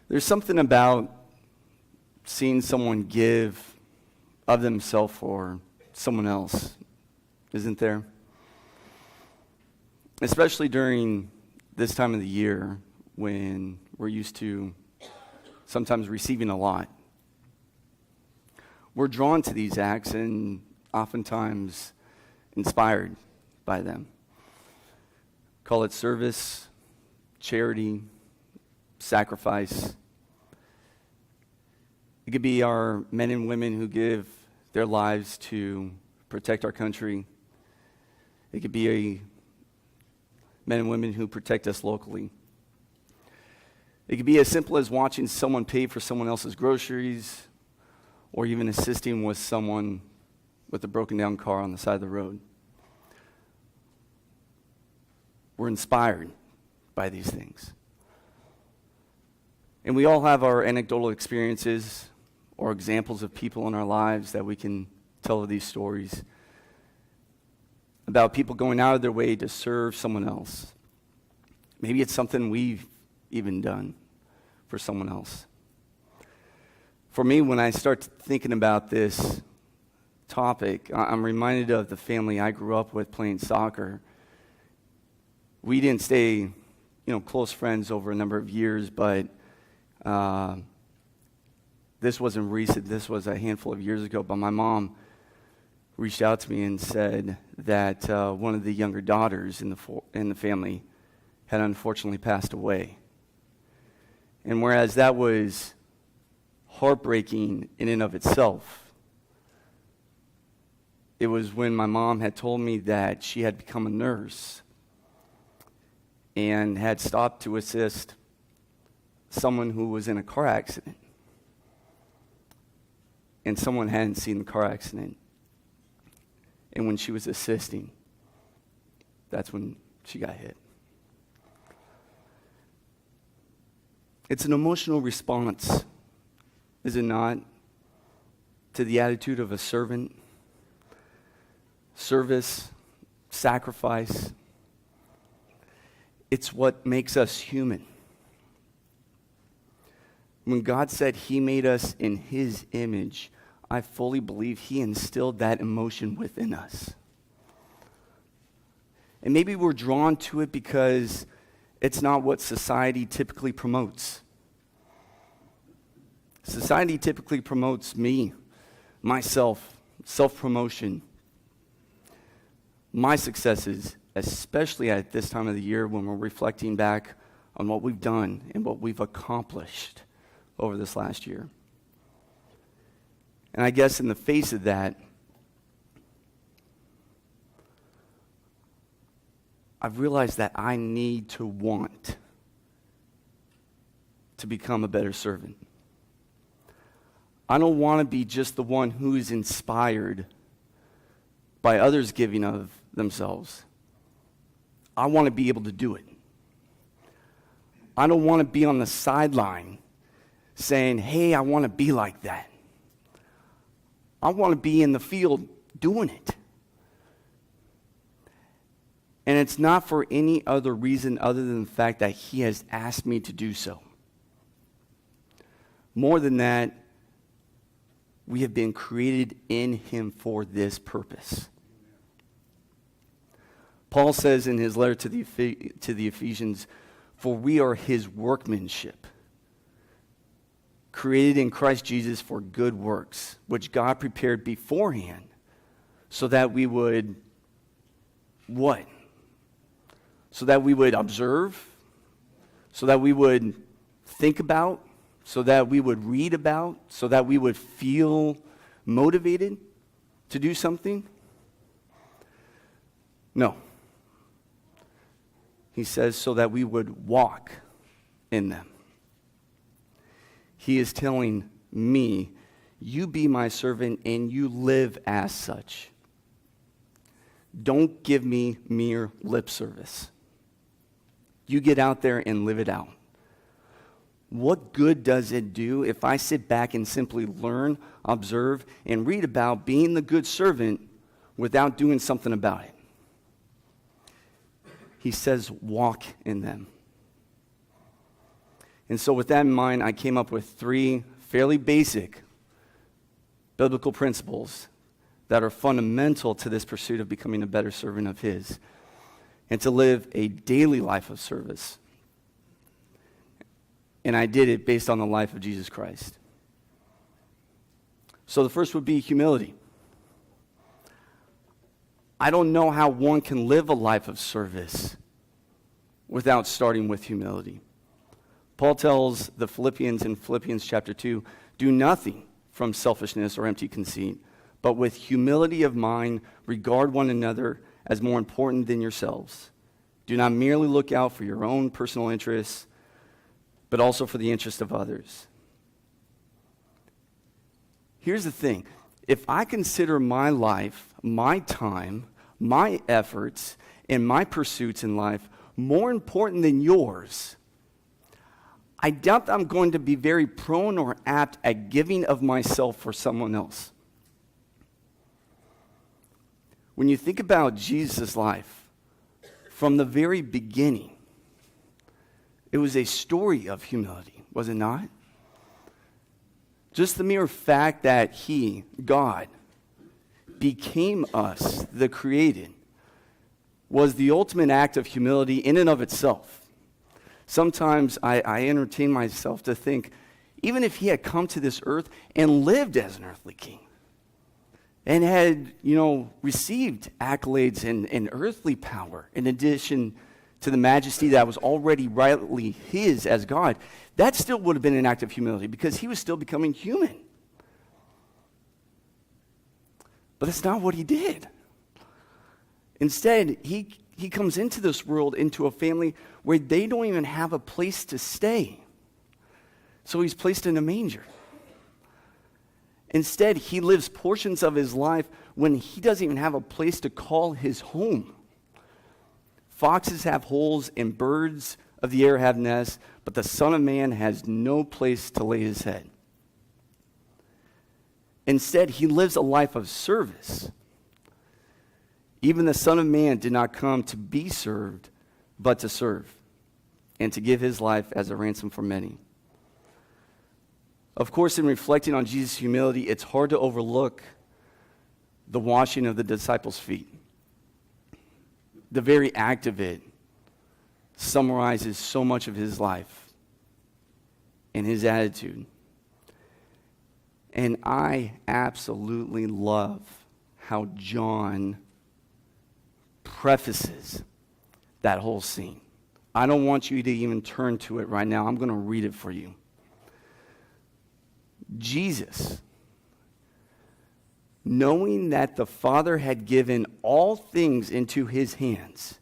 There's something about seeing someone give of themselves for someone else, isn't there? Especially during this time of the year when we're used to sometimes receiving a lot. We're drawn to these acts and oftentimes inspired by them. Call it service, charity, sacrifice. It could be our men and women who give their lives to protect our country. It could be men and women who protect us locally. It could be as simple as watching someone pay for someone else's groceries, or even assisting with someone with a broken down car on the side of the road. We're inspired by these things. And we all have our anecdotal experiences or examples of people in our lives that we can tell of these stories about people going out of their way to serve someone else. Maybe it's something we've even done for someone else. For me, when I start thinking about this topic, I'm reminded of the family I grew up with playing soccer. We didn't stay, close friends over a number of years, but this wasn't recent. This was a handful of years ago. But my mom reached out to me and said that one of the younger daughters in the family had unfortunately passed away. And whereas that was heartbreaking in and of itself, it was when my mom had told me that she had become a nurse and had stopped to assist someone who was in a car accident. And someone hadn't seen the car accident. And when she was assisting, that's when she got hit. It's an emotional response, is it not, to the attitude of a servant, service, sacrifice. It's what makes us human. When God said He made us in His image, I fully believe He instilled that emotion within us. And maybe we're drawn to it because it's not what society typically promotes. Society typically promotes me, myself, self-promotion, my successes, especially at this time of the year when we're reflecting back on what we've done and what we've accomplished over this last year. And I guess in the face of that, I've realized that I need to want to become a better servant. I don't want to be just the one who is inspired by others giving of themselves. I want to be able to do it. I don't want to be on the sideline saying, hey, I want to be like that. I want to be in the field doing it. And it's not for any other reason other than the fact that He has asked me to do so. More than that, we have been created in Him for this purpose. Paul says in his letter to the Ephesians, for we are His workmanship, created in Christ Jesus for good works, which God prepared beforehand so that we would, what? So that we would observe, so that we would think about, so that we would read about, so that we would feel motivated to do something? No. He says so that we would walk in them. He is telling me, you be my servant and you live as such. Don't give me mere lip service. You get out there and live it out. What good does it do if I sit back and simply learn, observe, and read about being the good servant without doing something about it? He says, walk in them. And so with that in mind, I came up with 3 fairly basic biblical principles that are fundamental to this pursuit of becoming a better servant of His and to live a daily life of service. And I did it based on the life of Jesus Christ. So the first would be humility. I don't know how one can live a life of service without starting with humility. Paul tells the Philippians in Philippians chapter 2, do nothing from selfishness or empty conceit, but with humility of mind, regard one another as more important than yourselves. Do not merely look out for your own personal interests, but also for the interest of others. Here's the thing. If I consider my life, my time, my efforts, and my pursuits in life more important than yours, I doubt that I'm going to be very prone or apt at giving of myself for someone else. When you think about Jesus' life, from the very beginning, it was a story of humility, was it not? Just the mere fact that He, God, became us, the created, was the ultimate act of humility in and of itself. Sometimes I entertain myself to think, even if He had come to this earth and lived as an earthly king, and had, received accolades and earthly power in addition to the majesty that was already rightly His as God, that still would have been an act of humility because He was still becoming human. But that's not what He did. Instead, he comes into this world, into a family where they don't even have a place to stay. So He's placed in a manger. Instead, He lives portions of His life when He doesn't even have a place to call His home. Foxes have holes and birds of the air have nests, but the Son of Man has no place to lay His head. Instead, He lives a life of service. Even the Son of Man did not come to be served, but to serve, and to give His life as a ransom for many. Of course, in reflecting on Jesus' humility, it's hard to overlook the washing of the disciples' feet. The very act of it summarizes so much of His life and His attitude. And I absolutely love how John prefaces that whole scene. I don't want you to even turn to it right now. I'm going to read it for you. Jesus, knowing that the Father had given all things into His hands,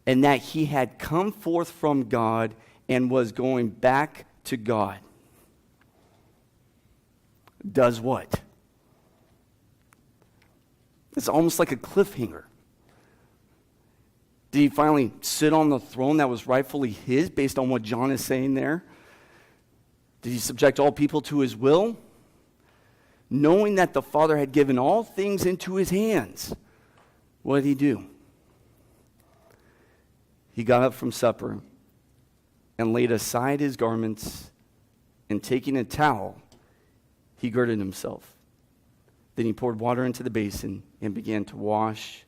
and that He had come forth from God and was going back to God, does what? It's almost like a cliffhanger. Did He finally sit on the throne that was rightfully His based on what John is saying there? Did He subject all people to His will? Knowing that the Father had given all things into His hands, what did He do? He got up from supper and laid aside His garments, and taking a towel, He girded Himself. Then He poured water into the basin and began to wash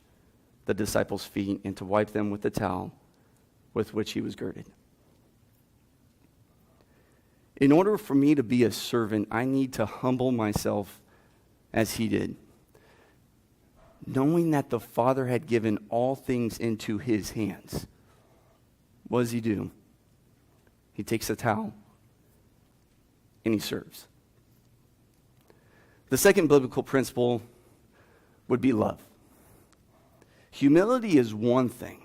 the disciples' feet and to wipe them with the towel with which He was girded. In order for me to be a servant, I need to humble myself as He did. Knowing that the Father had given all things into His hands, what does He do? He takes a towel and He serves. The second biblical principle would be love. Humility is one thing.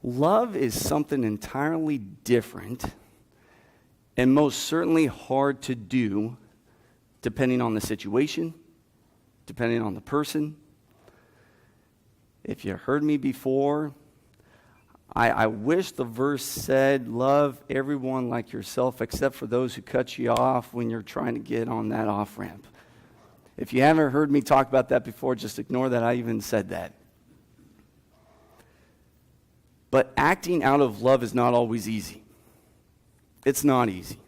Love is something entirely different, and most certainly hard to do depending on the situation, depending on the person. If you heard me before, I wish the verse said, love everyone like yourself except for those who cut you off when you're trying to get on that off-ramp. If you haven't heard me talk about that before, just ignore that I even said that. But acting out of love is not always easy. It's not easy.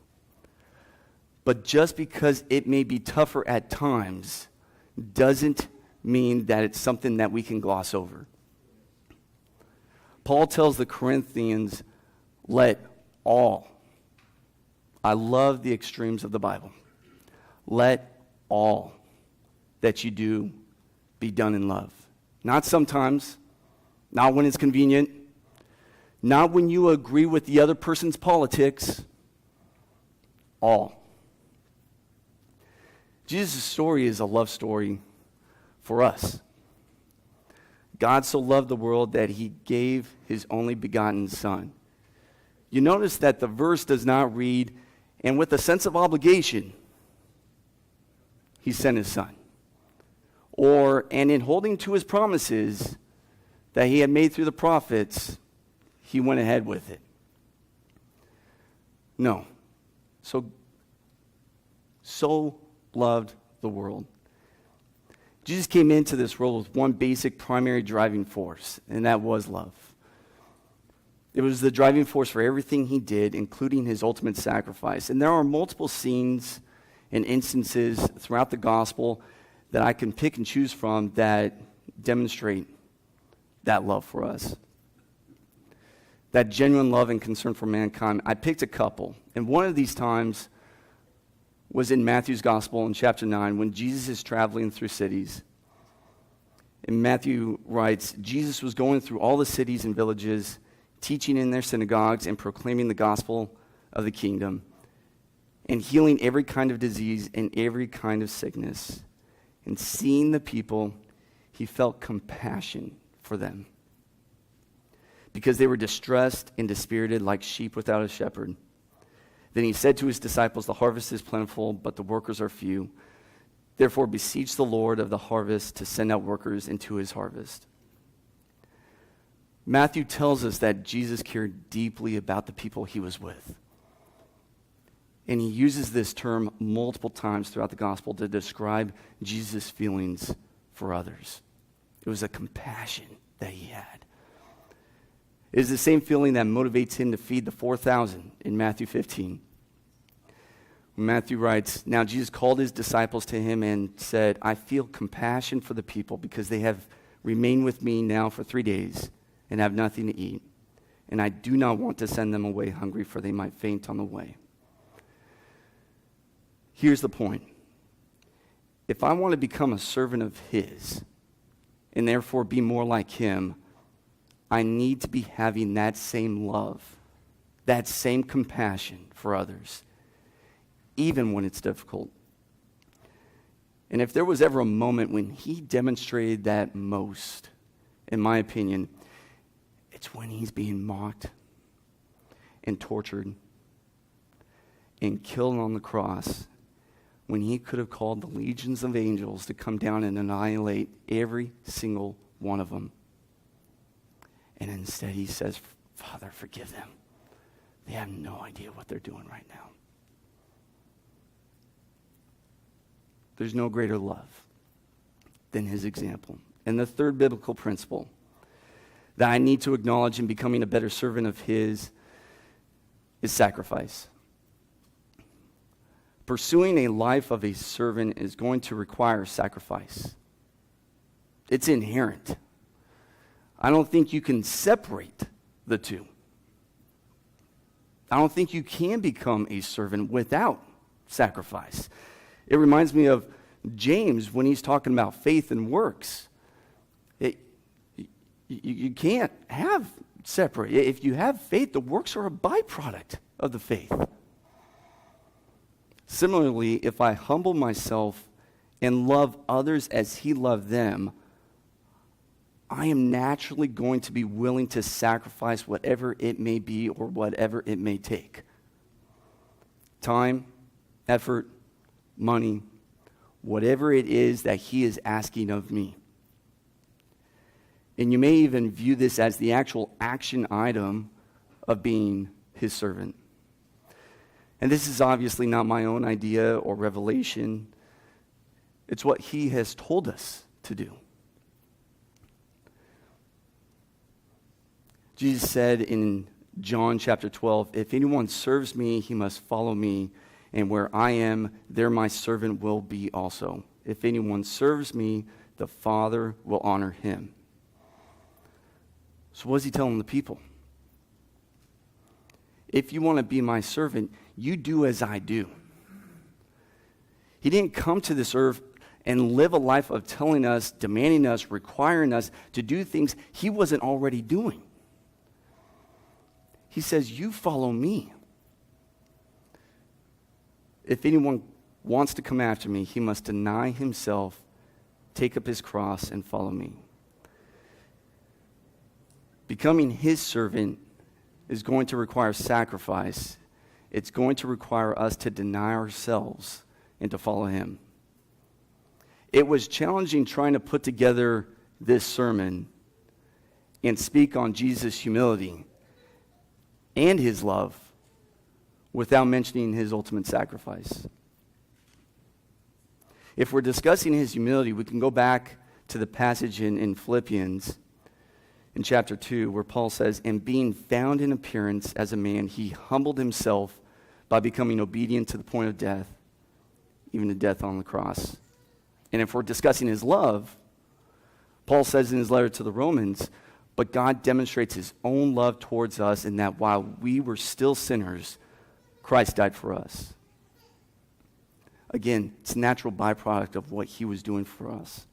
But just because it may be tougher at times doesn't mean that it's something that we can gloss over. Paul tells the Corinthians, let all, I love the extremes of the Bible, let all that you do be done in love. Not sometimes, not when it's convenient, not when you agree with the other person's politics, all. Jesus' story is a love story for us. God so loved the world that he gave his only begotten Son. You notice that the verse does not read, and with a sense of obligation, he sent his Son. Or, and in holding to his promises that he had made through the prophets, he went ahead with it. No. So loved the world. Jesus came into this world with one basic primary driving force, and that was love. It was the driving force for everything he did, including his ultimate sacrifice. And there are multiple scenes and instances throughout the gospel that I can pick and choose from that demonstrate that love for us. That genuine love and concern for mankind. I picked a couple, and one of these times was in Matthew's gospel in chapter 9 when Jesus is traveling through cities. And Matthew writes, Jesus was going through all the cities and villages, teaching in their synagogues and proclaiming the gospel of the kingdom, and healing every kind of disease and every kind of sickness. And seeing the people, he felt compassion for them, because they were distressed and dispirited like sheep without a shepherd. Then he said to his disciples, the harvest is plentiful, but the workers are few. Therefore beseech the Lord of the harvest to send out workers into his harvest. Matthew tells us that Jesus cared deeply about the people he was with. And he uses this term multiple times throughout the gospel to describe Jesus' feelings for others. It was a compassion that he had. It is the same feeling that motivates him to feed the 4,000 in Matthew 15. Matthew writes, now Jesus called his disciples to him and said, I feel compassion for the people because they have remained with me now for 3 days and have nothing to eat. And I do not want to send them away hungry, for they might faint on the way. Here's the point. If I want to become a servant of his and therefore be more like him, I need to be having that same love, that same compassion for others, even when it's difficult. And if there was ever a moment when he demonstrated that most, in my opinion, it's when he's being mocked and tortured and killed on the cross, when he could have called the legions of angels to come down and annihilate every single one of them. And instead he says, Father, forgive them. They have no idea what they're doing right now. There's no greater love than his example. And the third biblical principle that I need to acknowledge in becoming a better servant of his is sacrifice. Pursuing a life of a servant is going to require sacrifice. It's inherent. I don't think you can separate the two. I don't think you can become a servant without sacrifice. It reminds me of James when he's talking about faith and works. You can't have separate. If you have faith, the works are a byproduct of the faith. Similarly, if I humble myself and love others as he loved them, I am naturally going to be willing to sacrifice whatever it may be or whatever it may take. Time, effort, money, whatever it is that he is asking of me. And you may even view this as the actual action item of being his servant. And this is obviously not my own idea or revelation. It's what he has told us to do. Jesus said in John chapter 12, if anyone serves me, he must follow me, and where I am, there my servant will be also. If anyone serves me, the Father will honor him. So what is he telling the people? If you want to be my servant, you do as I do. He didn't come to this earth and live a life of telling us, demanding us, requiring us to do things he wasn't already doing. He says, you follow me. If anyone wants to come after me, he must deny himself, take up his cross, and follow me. Becoming his servant is going to require sacrifice. It's going to require us to deny ourselves and to follow him. It was challenging trying to put together this sermon and speak on Jesus' humility and his love without mentioning his ultimate sacrifice. If we're discussing his humility, we can go back to the passage in Philippians in chapter 2 where Paul says, and being found in appearance as a man, he humbled himself by becoming obedient to the point of death, even to death on the cross. And if we're discussing his love, Paul says in his letter to the Romans, but God demonstrates his own love towards us in that while we were still sinners, Christ died for us. Again, it's a natural byproduct of what he was doing for us.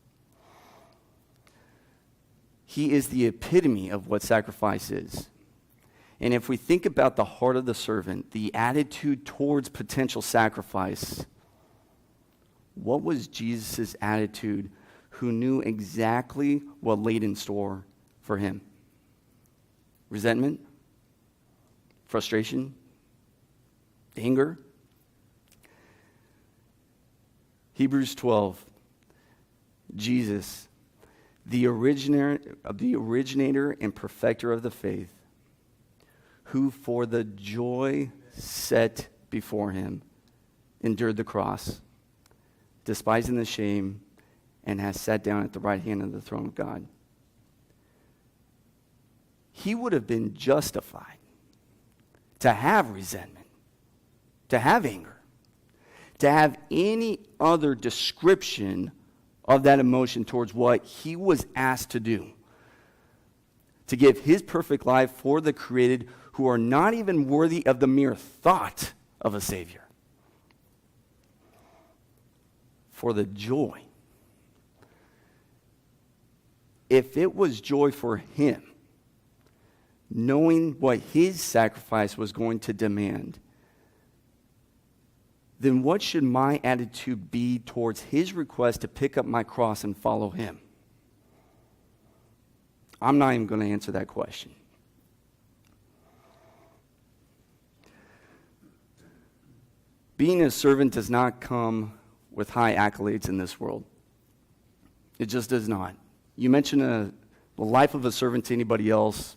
He is the epitome of what sacrifice is. And if we think about the heart of the servant, the attitude towards potential sacrifice, what was Jesus' attitude who knew exactly what laid in store for him? Resentment? Frustration? Anger? Hebrews 12, Jesus, the originator and perfecter of the faith, who for the joy set before him endured the cross, despising the shame, and has sat down at the right hand of the throne of God. He would have been justified to have resentment, to have anger, to have any other description of that emotion towards what he was asked to do, to give his perfect life for the created who are not even worthy of the mere thought of a Savior. For the joy. If it was joy for him, knowing what his sacrifice was going to demand, then what should my attitude be towards his request to pick up my cross and follow him? I'm not even going to answer that question. Being a servant does not come with high accolades in this world. It just does not. You mention the life of a servant to anybody else,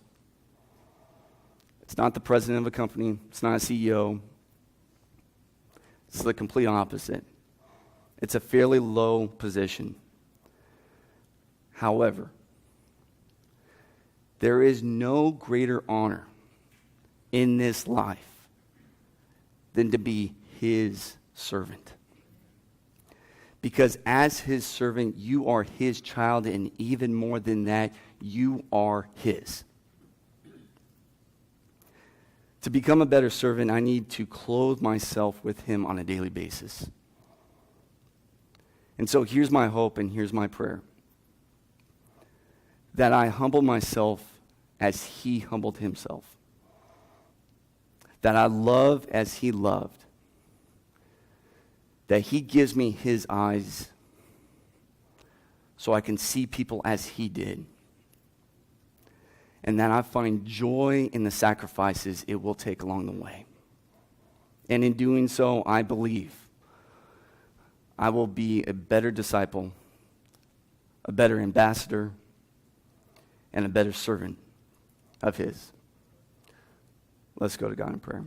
it's not the president of a company, it's not a CEO. It's the complete opposite. It's a fairly low position. However, there is no greater honor in this life than to be his servant. Because as his servant, you are his child, and even more than that, you are his. To become a better servant, I need to clothe myself with him on a daily basis. And so here's my hope and here's my prayer. That I humble myself as he humbled himself. That I love as he loved. That he gives me his eyes so I can see people as he did. And that I find joy in the sacrifices it will take along the way. And in doing so, I believe I will be a better disciple, a better ambassador, and a better servant of his. Let's go to God in prayer.